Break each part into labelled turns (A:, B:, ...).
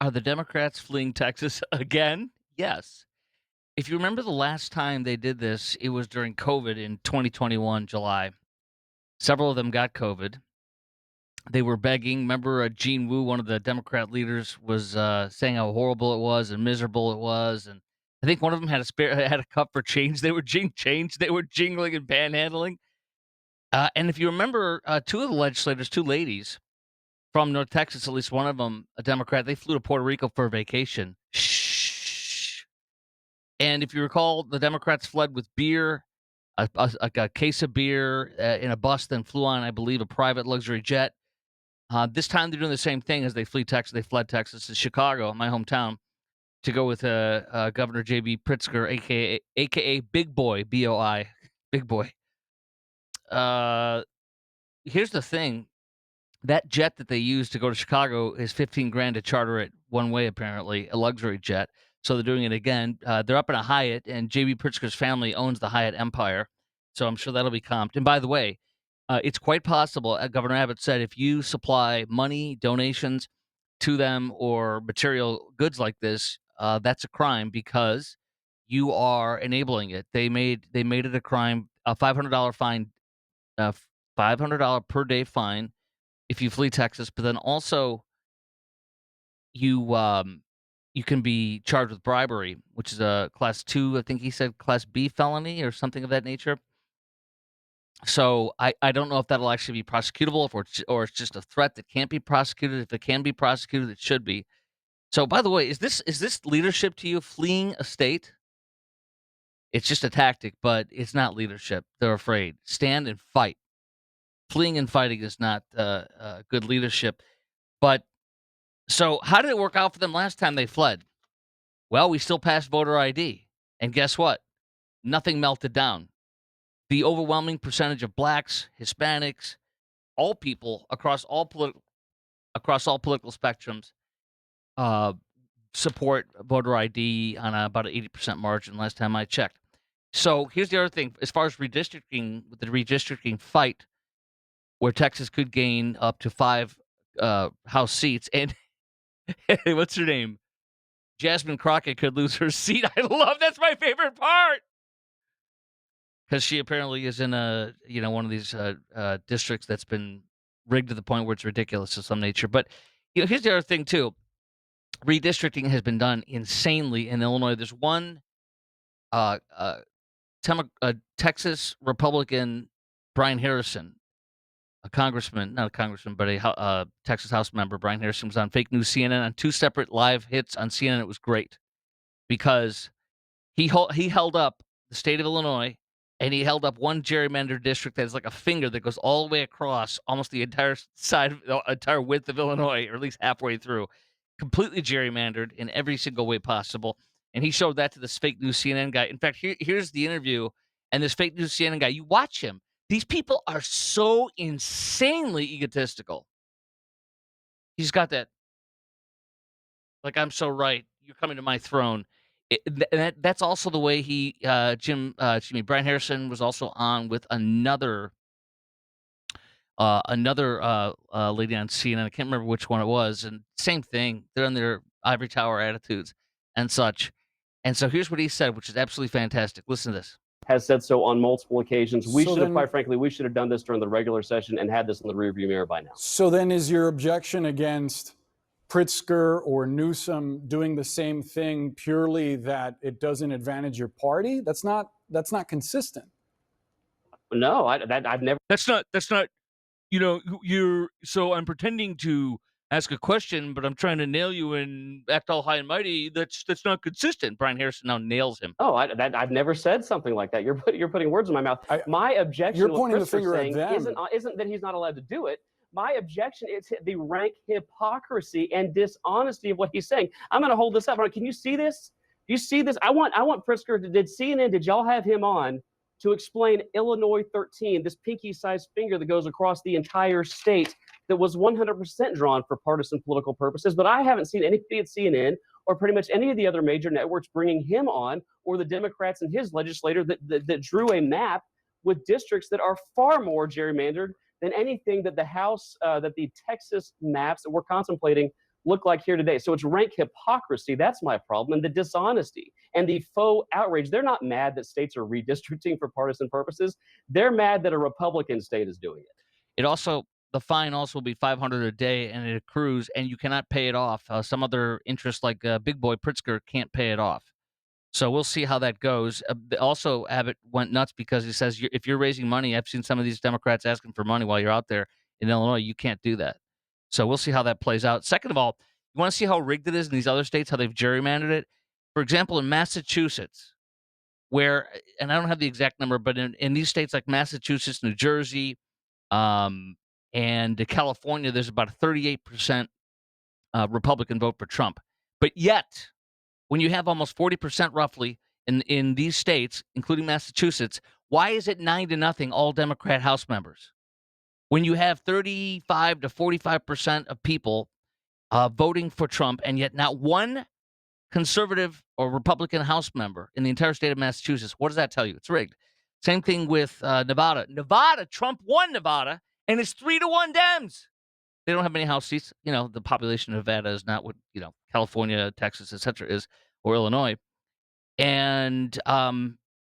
A: Are the Democrats fleeing Texas again? Yes. If you remember the last time they did this, it was during COVID in 2021, July. Several of them got COVID. They were begging. Remember, Gene Wu, one of the Democrat leaders, was saying how horrible it was and miserable it was, and I think one of them had a spare had a cup for change. They were change. They were jingling and panhandling. And if you remember, two of the legislators, two ladies from North Texas, at least one of them, a Democrat, they flew to Puerto Rico for a vacation. Shh. And if you recall, the Democrats fled with beer, a case of beer in a bus, then flew on, I believe, a private luxury jet. This time they're doing the same thing as they flee Texas. They fled Texas to Chicago, my hometown, to go with Governor J.B. Pritzker, aka Big Boy, BOI, Big Boy. Uh, Here's the thing: that jet that they used to go to Chicago is 15 grand to charter it one way, apparently, a luxury jet. So they're doing it again. They're up in a Hyatt, and JB Pritzker's family owns the Hyatt Empire. So I'm sure that'll be comped. And by the way, it's quite possible, Governor Abbott said, if you supply money, donations to them, or material goods like this, that's a crime because you are enabling it. They made it a crime, a $500 fine, $500 per day fine if you flee Texas, but then also you you can be charged with bribery, which is a class 2, I think he said class B felony or something of that nature. So I don't know if that'll actually be prosecutable, if or it's just a threat that can't be prosecuted. If it can be prosecuted, it should be. So by the way, is this leadership to you, fleeing a state? It's just a tactic, but it's not leadership. They're afraid. Stand and fight. Fleeing and fighting is not good leadership. But so how did it work out for them last time they fled? Well, we still passed voter ID. And guess what? Nothing melted down. The overwhelming percentage of blacks, Hispanics, all people across all political spectrums uh, support voter ID on about an 80% margin last time I checked. So here's the other thing: as far as redistricting, with the redistricting fight, where Texas could gain up to 5 House seats, and what's her name? Jasmine Crockett could lose her seat. I love that's my favorite part. Because she apparently is in one of these districts that's been rigged to the point where it's ridiculous of some nature. But here's the other thing too: redistricting has been done insanely in Illinois. There's one uh, uh, Texas Republican, Brian Harrison, a congressman, not a congressman, but a Texas House member. Brian Harrison was on fake news CNN on two separate live hits on CNN. It was great because he held up the state of Illinois, and he held up one gerrymandered district that is like a finger that goes all the way across almost the entire side, the entire width of Illinois, or at least halfway through, completely gerrymandered in every single way possible. And he showed that to this fake news CNN guy. In fact, here's the interview, and this fake news CNN guy. You watch him. These people are so insanely egotistical. He's got that, like, "I'm so right. You're coming to my throne." That's also the way Brian Harrison was also on with another lady on CNN. I can't remember which one it was, and same thing. They're in their ivory tower attitudes and such. And so here's what he said, which is absolutely fantastic. Listen to this.
B: Has said so on multiple occasions. We
C: So
B: should have,
C: then,
B: quite frankly, we should have done this during the regular session and had this in the rearview mirror by now.
C: so then, is your objection against Pritzker or Newsom doing the same thing purely that it doesn't advantage your party? That's not consistent.
B: No, I've never.
A: That's not. You're so I'm pretending to ask a question, but I'm trying to nail you and act all high and mighty. That's not consistent. Brian Harrison now nails him.
B: Oh, I've never said something like that. You're putting words in my mouth. My objection,
C: You're
B: what
C: pointing the
B: Chris
C: finger
B: was
C: at
B: saying,
C: them.
B: isn't that he's not allowed to do it. My objection is the rank hypocrisy and dishonesty of what he's saying. I'm going to hold this up. Can you see this? Do you see this? I want Pritzker. Did y'all have him on to explain Illinois 13, this pinky-sized finger that goes across the entire state that was 100% drawn for partisan political purposes? But I haven't seen anybody at CNN or pretty much any of the other major networks bringing him on, or the Democrats and his legislator that drew a map with districts that are far more gerrymandered than anything that the Texas maps that we're contemplating look like here today. So it's rank hypocrisy. That's my problem. And the dishonesty and the faux outrage. They're not mad that states are redistricting for partisan purposes. They're mad that a Republican state is doing it.
A: The fine also will be 500 a day, and it accrues, and you cannot pay it off. Some other interests like Big Boy Pritzker can't pay it off. So we'll see how that goes. Also, Abbott went nuts because he says if you're raising money, I've seen some of these Democrats asking for money while you're out there in Illinois. You can't do that. So we'll see how that plays out. Second of all, you want to see how rigged it is in these other states, how they've gerrymandered it? For example, in Massachusetts, where, and I don't have the exact number, but in these states like Massachusetts, New Jersey, and California, there's about a 38% Republican vote for Trump. But yet, when you have almost 40% roughly in these states, including Massachusetts, why is it 9-0 all Democrat House members? When you have 35 to 45% of people voting for Trump, and yet not one conservative or Republican House member in the entire state of Massachusetts, what does that tell you? It's rigged. Same thing with Nevada. Trump won Nevada, and it's 3-1 Dems. They don't have many House seats. The population of Nevada is not what, California, Texas, et cetera is, or Illinois. And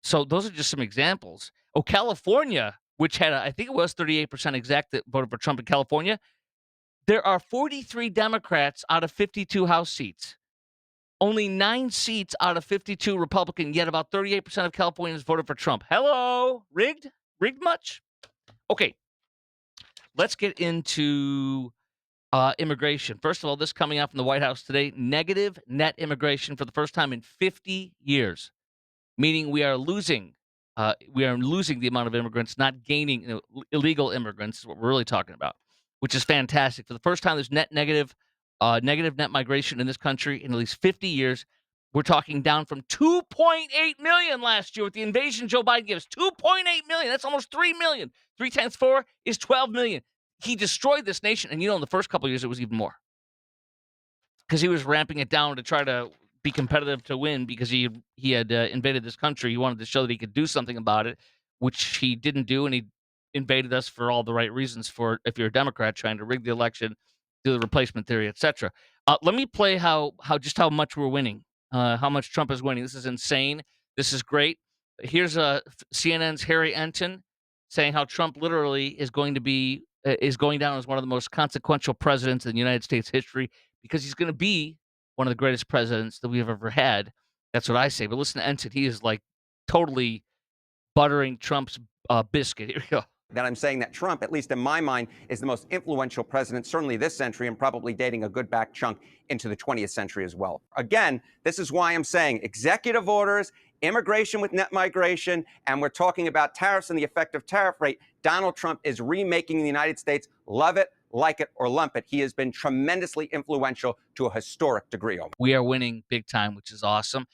A: so those are just some examples. Oh, California, which had, I think it was 38% exact that voted for Trump in California. There are 43 Democrats out of 52 House seats. Only 9 seats out of 52 Republican, yet about 38% of Californians voted for Trump. Hello? Rigged? Rigged much? Okay. Let's get into immigration. First of all, this coming out from the White House today, negative net immigration for the first time in 50 years, meaning we are losing the amount of immigrants, not gaining illegal immigrants is what we're really talking about, which is fantastic. For the first time, there's negative net migration in this country in at least 50 years. We're talking down from 2.8 million last year with the invasion Joe Biden gives. 2.8 million. That's almost 3 million. 3 times 4 is 12 million. He destroyed this nation. And in the first couple of years, it was even more. Because he was ramping it down to try to be competitive to win because he had invaded this country. He wanted to show that he could do something about it, which he didn't do. And he invaded us for all the right reasons for if you're a Democrat trying to rig the election, do the replacement theory, etc. Let me play how much we're winning, how much Trump is winning. This is insane. This is great. Here's CNN's Harry Enton saying how Trump literally is going down as one of the most consequential presidents in United States history because he's going to be one of the greatest presidents that we've ever had. That's what I say. But listen to Enton. He is like totally buttering Trump's biscuit. Here we go.
D: That I'm saying that Trump, at least in my mind, is the most influential president, certainly this century, and probably dating a good back chunk into the 20th century as well. Again, this is why I'm saying executive orders, immigration with net migration, and we're talking about tariffs and the effective tariff rate. Donald Trump is remaking the United States. Love it, like it, or lump it. He has been tremendously influential to a historic degree.
A: We are winning big time, which is awesome.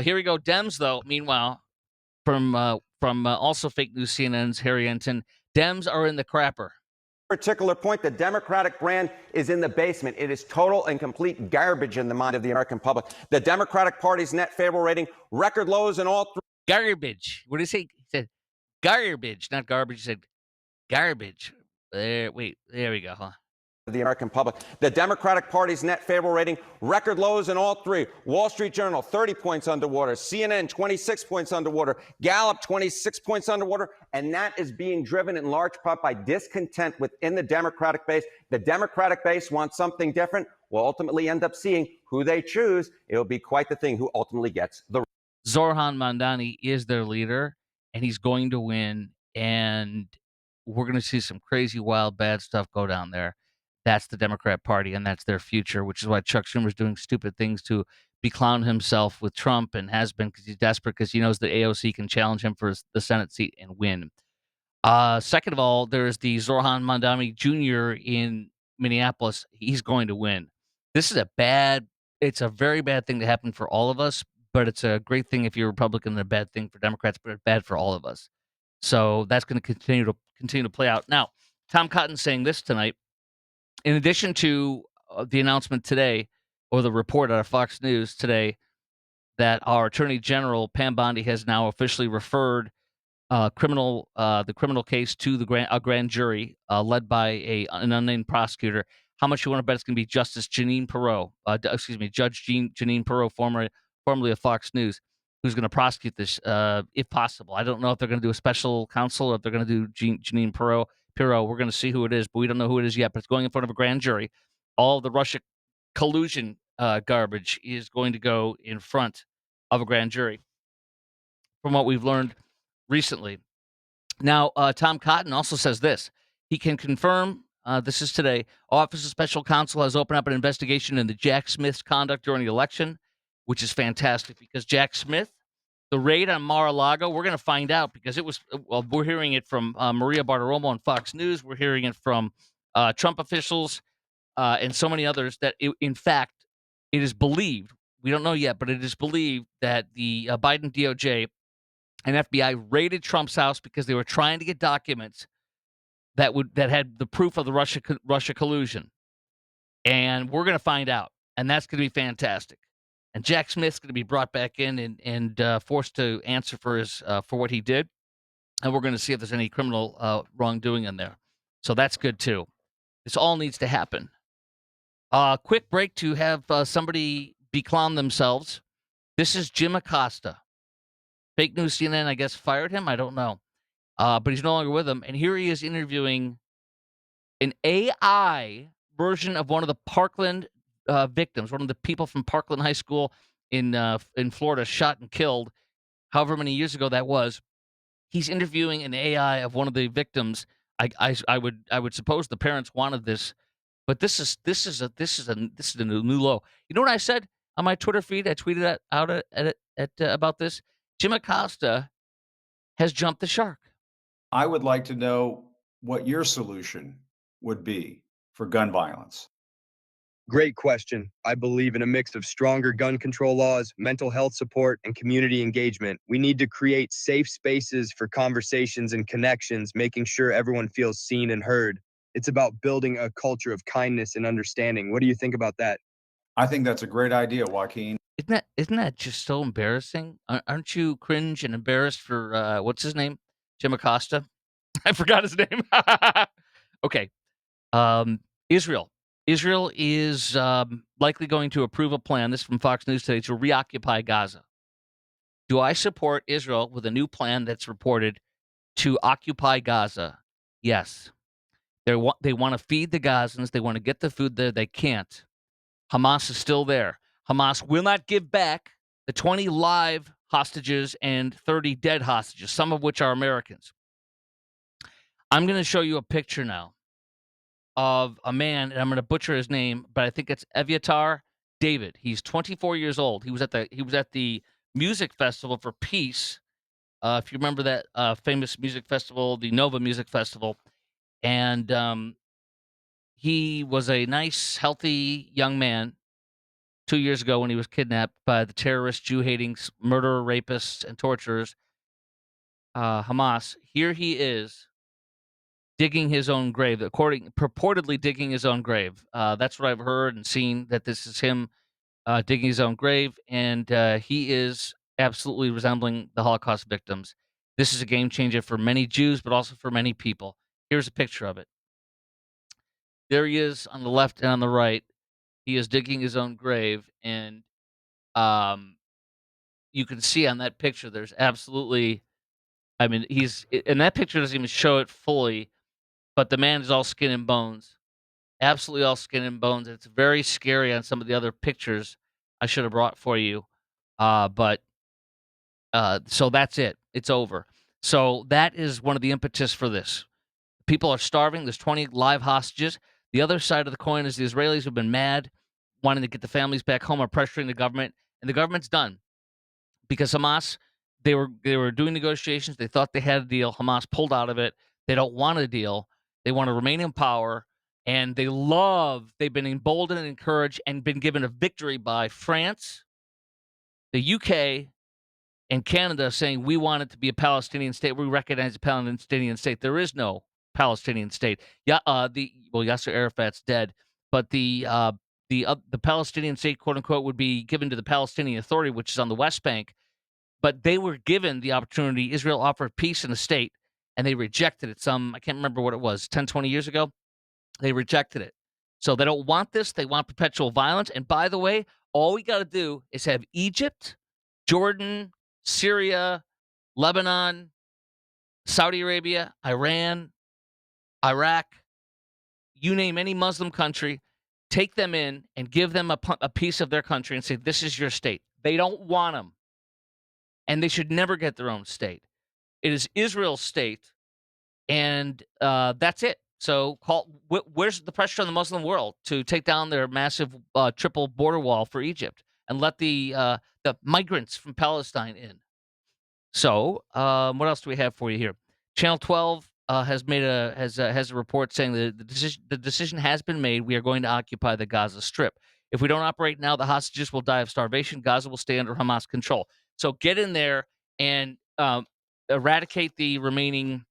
A: Here we go. Dems, though, meanwhile, from also fake news CNN's Harry Enton, Dems are in the crapper.
D: Particular point, the Democratic brand is in the basement. It is total and complete garbage in the mind of the American public. The Democratic Party's net favorable rating, record lows in all three.
A: Garbage. What did he say? He said garbage, not garbage. He said garbage. There we go, huh?
D: The American public. The Democratic Party's net favorable rating, record lows in all three. Wall Street Journal, 30 points underwater. CNN, 26 points underwater. Gallup, 26 points underwater. And that is being driven in large part by discontent within the Democratic base. The Democratic base wants something different. We'll ultimately end up seeing who they choose. It'll be quite the thing who ultimately gets the.
A: Zoran Mandani is their leader, and he's going to win. And we're going to see some crazy, wild, bad stuff go down there. That's the Democrat Party, and that's their future, which is why Chuck Schumer's doing stupid things to beclown himself with Trump and has been because he's desperate because he knows that AOC can challenge him for the Senate seat and win. Second of all, there's the Zoran Mandani Jr. in Minneapolis. He's going to win. This is it's a very bad thing to happen for all of us, but it's a great thing if you're a Republican and a bad thing for Democrats, but it's bad for all of us. So that's going to continue to play out. Now, Tom Cotton's saying this tonight. In addition to the announcement today, or the report out of Fox News today, that our Attorney General Pam Bondi has now officially referred the criminal case to a grand jury led by an unnamed prosecutor. How much you want to bet it's going to be Justice Janine Perot, Judge Janine Perot, formerly of Fox News, who's going to prosecute this, if possible. I don't know if they're going to do a special counsel or if they're going to do Janine Perot. We're going to see who it is, but we don't know who it is yet. But it's going in front of a grand jury. All the Russia collusion garbage is going to go in front of a grand jury, from what we've learned recently. Now, Tom Cotton also says this. He can confirm, this is today, Office of Special Counsel has opened up an investigation into Jack Smith's conduct during the election, which is fantastic because Jack Smith, the raid on Mar-a-Lago, we're going to find out because it was, well, we're hearing it from Maria Bartiromo on Fox News. We're hearing it from Trump officials and so many others that, in fact, it is believed, we don't know yet, but it is believed that the Biden DOJ and FBI raided Trump's house because they were trying to get documents that had the proof of the Russia collusion, and we're going to find out, and that's going to be fantastic. And Jack Smith's going to be brought back in and forced to answer for what he did, and we're going to see if there's any criminal wrongdoing in there. So that's good too. This all needs to happen. Quick break to have somebody beclown themselves. This is Jim Acosta. Fake news CNN, I guess, fired him. I don't know. But he's no longer with them. And here he is interviewing an AI version of one of the Parkland victims, one of the people from Parkland High School in Florida shot and killed, however many years ago that was. He's interviewing an AI of one of the victims. I would suppose the parents wanted this, but this is a new low. You know what I said on my Twitter feed? I tweeted out about this. Jim Acosta has jumped the shark.
E: I would like to know what your solution would be for gun violence.
F: Great question. I believe in a mix of stronger gun control laws, mental health support, and community engagement. We need to create safe spaces for conversations and connections, making sure everyone feels seen and heard. It's about building a culture of kindness and understanding. What do you think about that?
E: I think that's a great idea, Joaquin.
A: Isn't that just so embarrassing? Aren't you cringe and embarrassed for what's his name? Jim Acosta? I forgot his name. Okay. Israel. Israel is likely going to approve a plan, this is from Fox News today, to reoccupy Gaza. Do I support Israel with a new plan that's reported to occupy Gaza? Yes. They want to feed the Gazans. They want to get the food there. They can't. Hamas is still there. Hamas will not give back the 20 live hostages and 30 dead hostages, some of which are Americans. I'm going to show you a picture now of a man, and I'm going to butcher his name, but I think it's Eviatar David. He's 24 years old. He was at the music festival for peace. If you remember that famous music festival, the Nova Music Festival, and he was a nice, healthy young man 2 years ago when he was kidnapped by the terrorist, Jew-hating murderer, rapists, and torturers, Hamas. Here he is digging his own grave, purportedly digging his own grave. That's what I've heard and seen, that this is him digging his own grave, and he is absolutely resembling the Holocaust victims. This is a game changer for many Jews, but also for many people. Here's a picture of it. There he is on the left and on the right. He is digging his own grave, and you can see on that picture there's absolutely, I mean, and that picture doesn't even show it fully, but the man is all skin and bones. Absolutely all skin and bones. It's very scary on some of the other pictures I should have brought for you. But so that's it. It's over. So that is one of the impetus for this. People are starving. There's 20 live hostages. The other side of the coin is the Israelis who've been mad, wanting to get the families back home, are pressuring the government, and the government's done. Because Hamas, they were doing negotiations. They thought they had a deal. Hamas pulled out of it. They don't want a deal. They want to remain in power, and they've been emboldened and encouraged and been given a victory by France, the UK, and Canada, saying we want it to be a Palestinian state. We recognize a Palestinian state. There is no Palestinian state. Yasser Arafat's dead, but the Palestinian state, quote unquote, would be given to the Palestinian Authority, which is on the West Bank. But they were given the opportunity. Israel offered peace in the state, and they rejected it. I can't remember what it was, 10, 20 years ago. They rejected it. So they don't want this. They want perpetual violence. And by the way, all we got to do is have Egypt, Jordan, Syria, Lebanon, Saudi Arabia, Iran, Iraq, you name any Muslim country, take them in and give them a piece of their country and say, this is your state. They don't want them. And they should never get their own state. It is Israel's state, and that's it. So where's the pressure on the Muslim world to take down their massive triple border wall for Egypt and let the migrants from Palestine in? So what else do we have for you here? Channel 12 has a report saying that the decision has been made. We are going to occupy the Gaza Strip. If we don't operate now, the hostages will die of starvation. Gaza will stay under Hamas control. So get in there and eradicate the remaining.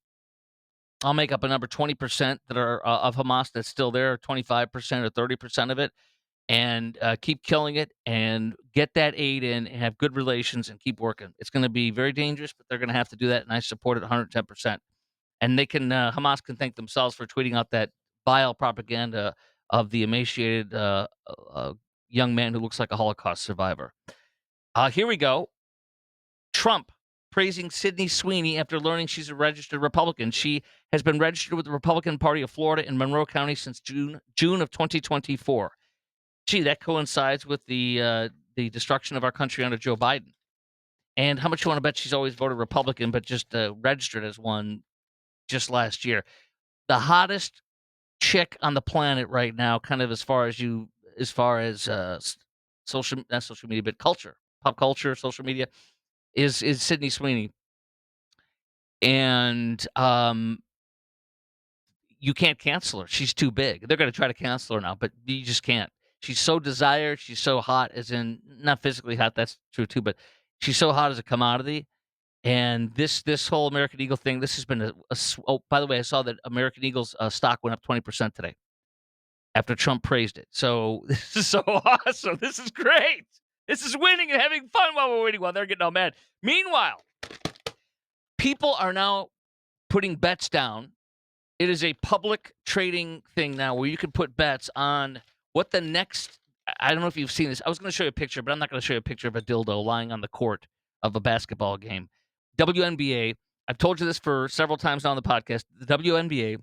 A: I'll make up a number, 20% that are of Hamas that's still there, 25% or 30% of it, and keep killing it and get that aid in and have good relations and keep working. It's going to be very dangerous, but they're going to have to do that, and I support it 110%. And they can Hamas can thank themselves for tweeting out that vile propaganda of the emaciated young man who looks like a Holocaust survivor. Here we go. Trump praising Sydney Sweeney after learning she's a registered Republican. She has been registered with the Republican Party of Florida in Monroe County since June of 2024. Gee, that coincides with the destruction of our country under Joe Biden. And how much you want to bet she's always voted Republican, but just registered as one just last year? The hottest chick on the planet right now, kind of as far as not social media, but culture, pop culture, social media, is Sydney Sweeney. And you can't cancel her. She's too big. They're going to try to cancel her now, but you just can't. She's so desired. She's so hot, as in not physically hot. That's true too, but she's so hot as a commodity. And this whole American Eagle thing, this has been oh, by the way, I saw that American Eagle's stock went up 20% today after Trump praised it. So this is so awesome. This is great. This is winning and having fun while we're waiting, while they're getting all mad. Meanwhile, people are now putting bets down. It is a public trading thing now where you can put bets on what the next. I don't know if you've seen this. I was going to show you a picture, but I'm not going to show you a picture of a dildo lying on the court of a basketball game. WNBA, I've told you this for several times now on the podcast. The WNBA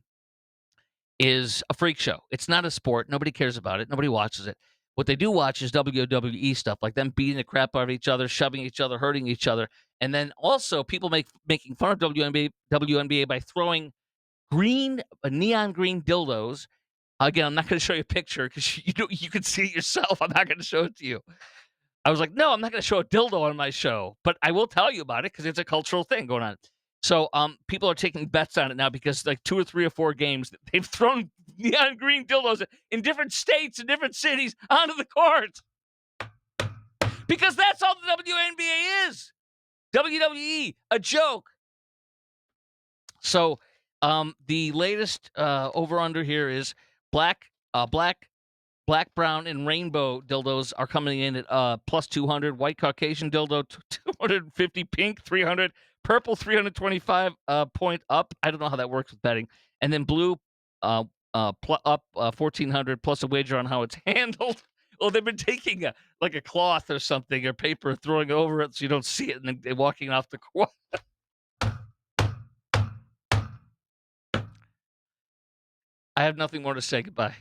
A: is a freak show. It's not a sport. Nobody cares about it. Nobody watches it. What they do watch is WWE stuff, like them beating the crap out of each other, shoving each other, hurting each other. And then also people making fun of WNBA by throwing neon green dildos. Again, I'm not going to show you a picture because you can see it yourself. I'm not going to show it to you. I was like, no, I'm not going to show a dildo on my show, but I will tell you about it because it's a cultural thing going on. So people are taking bets on it now because like 2 or 3 or 4 games, they've thrown neon green dildos in different states and different cities onto the court. Because that's all the WNBA is. WWE, a joke. So the latest over-under here is black, brown, and rainbow dildos are coming in at plus 200. White Caucasian dildo 250. Pink 300. Purple 325 point up. I don't know how that works with betting. And then blue up 1,400 plus a wager on how it's handled. Well, they've been taking a cloth or something or paper, throwing it over it so you don't see it, and then walking off the court. I have nothing more to say. Goodbye.